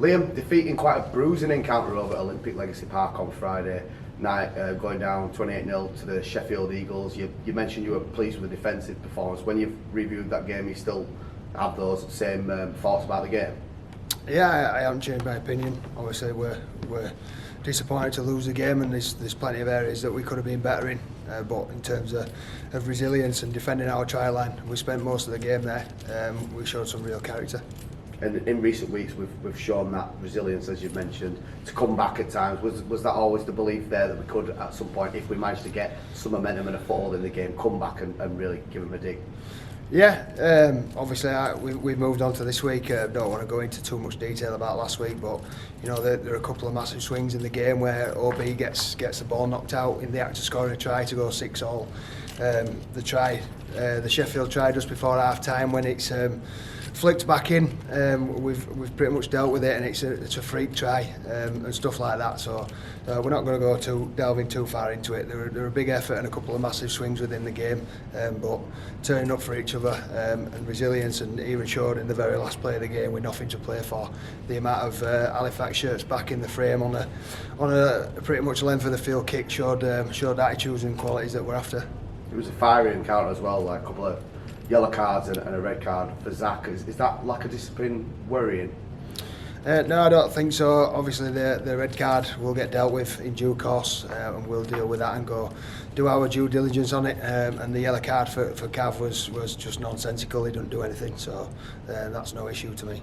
Liam, defeating quite a bruising encounter over at Olympic Legacy Park on Friday night, going down 28-0 to the Sheffield Eagles. You mentioned you were pleased with the defensive performance. When you've reviewed that game, you still have those same thoughts about the game? Yeah, I haven't changed my opinion. Obviously, we're disappointed to lose the game, and there's plenty of areas that we could have been better in. But in terms of resilience and defending our try line, we spent most of the game there. We showed some real character. And in recent weeks, we've shown that resilience, as you've mentioned, to come back at times. Was that always the belief there that we could, at some point, if we managed to get some momentum and a foothold in the game, come back and really give them a dig? Yeah, obviously we've moved on to this week. Don't want to go into too much detail about last week, but you know there are a couple of massive swings in the game where OB gets the ball knocked out in the act of scoring a try to go 6-all. The Sheffield try just before half time, when it's flicked back in, we've pretty much dealt with it, and it's a freak try and stuff like that. So we're not going to go delving too far into it. They're a big effort and a couple of massive swings within the game, but turning up for each other and resilience, and even showed in the very last play of the game with nothing to play for. The amount of Halifax shirts back in the frame on a pretty much length of the field kick showed attitudes and qualities that we're after. It was a fiery encounter as well, like a couple of yellow cards and a red card for Zach. Is that lack of discipline worrying? No, I don't think so. Obviously the red card will get dealt with in due course, and we'll deal with that and go do our due diligence on it. And the yellow card for Cav was just nonsensical. He didn't do anything, so that's no issue to me.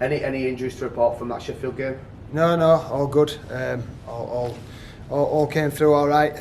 Any injuries to report from that Sheffield game? No, all good. All came through all right.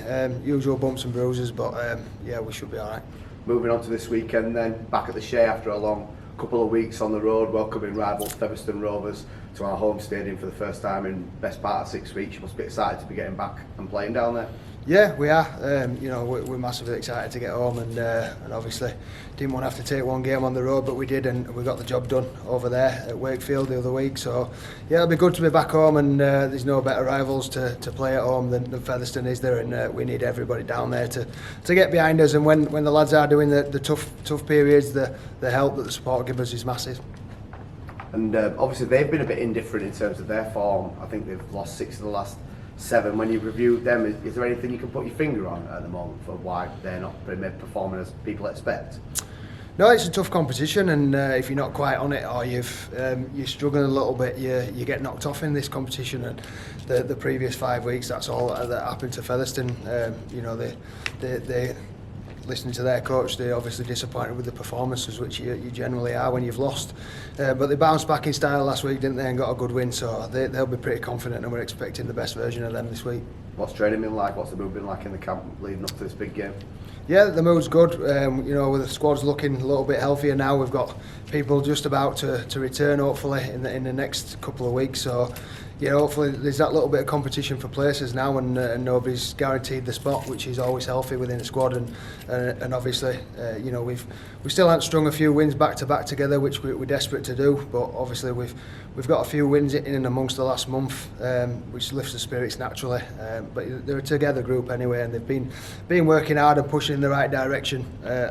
Usual bumps and bruises, but yeah, we should be all right. Moving on to this weekend then, back at the Shay after a long couple of weeks on the road, welcoming rivals Featherstone Rovers to our home stadium for the first time in best part of 6 weeks. You must be excited to be getting back and playing down there. Yeah, we are. We're massively excited to get home, and obviously didn't want to have to take one game on the road, but we did, and we got the job done over there at Wakefield the other week. So yeah, it'll be good to be back home, and there's no better rivals to play at home than Featherstone, is there? And we need everybody down there to get behind us. And when the lads are doing the tough periods, the help that the support give us is massive. And obviously they've been a bit indifferent in terms of their form. I think they've lost 6 of the last 7. When you've reviewed them, is there anything you can put your finger on at the moment for why they're not performing as people expect? No, it's a tough competition, and if you're not quite on it, or you're struggling a little bit, you get knocked off in this competition. And the previous 5 weeks, that's all that happened to Featherstone. They listening to their coach, they're obviously disappointed with the performances, which you generally are when you've lost. But they bounced back in style last week, didn't they, and got a good win, so they'll be pretty confident, and we're expecting the best version of them this week. What's training been like? What's the mood been like in the camp leading up to this big game? Yeah, the mood's good. With the squad's looking a little bit healthier now. We've got people just about to return, hopefully, in the next couple of weeks. So, hopefully there's that little bit of competition for places now, and nobody's guaranteed the spot, which is always healthy within the squad. And obviously, we still haven't strung a few wins back to back together, which we're desperate to do. But obviously we've got a few wins in and amongst the last month, which lifts the spirits naturally. But they're a together group anyway, and they've been working hard and pushing in the right direction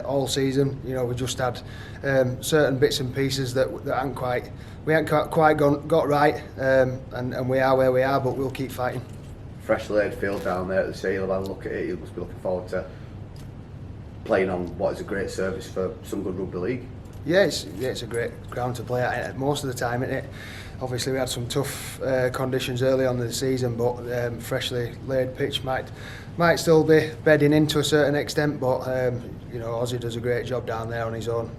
all season. We just had certain bits and pieces that haven't quite got right, and we are where we are, but we'll keep fighting. Fresh laid field down there at the Sale. You'll have a look at it. You must be looking forward to playing on what is a great service for some good rugby league. Yeah, it's a great ground to play at most of the time, isn't it? Obviously we had some tough conditions early on in the season, but freshly laid pitch might still be bedding into a certain extent, but Ozzy does a great job down there on his own,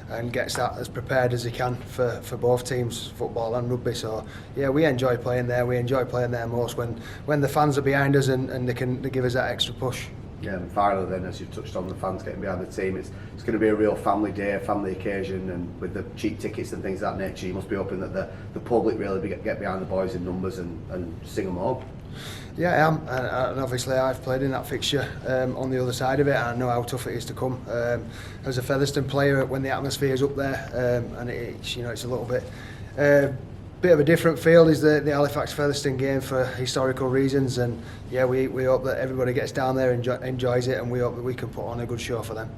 and gets that as prepared as he can for both teams, football and rugby. So yeah, we enjoy playing there. We enjoy playing there most when the fans are behind us and they give us that extra push. Yeah, and finally then, as you've touched on, the fans getting behind the team, it's going to be a real family day, a family occasion, and with the cheap tickets and things of that nature, you must be hoping that the public really get behind the boys in numbers and sing them home. Yeah, I am, and obviously I've played in that fixture on the other side of it, and I know how tough it is to come. As a Featherstone player, when the atmosphere is up there, and it's a little bit of a different feel is the Halifax Featherstone game for historical reasons, and yeah, we hope that everybody gets down there and enjoys it, and we hope that we can put on a good show for them.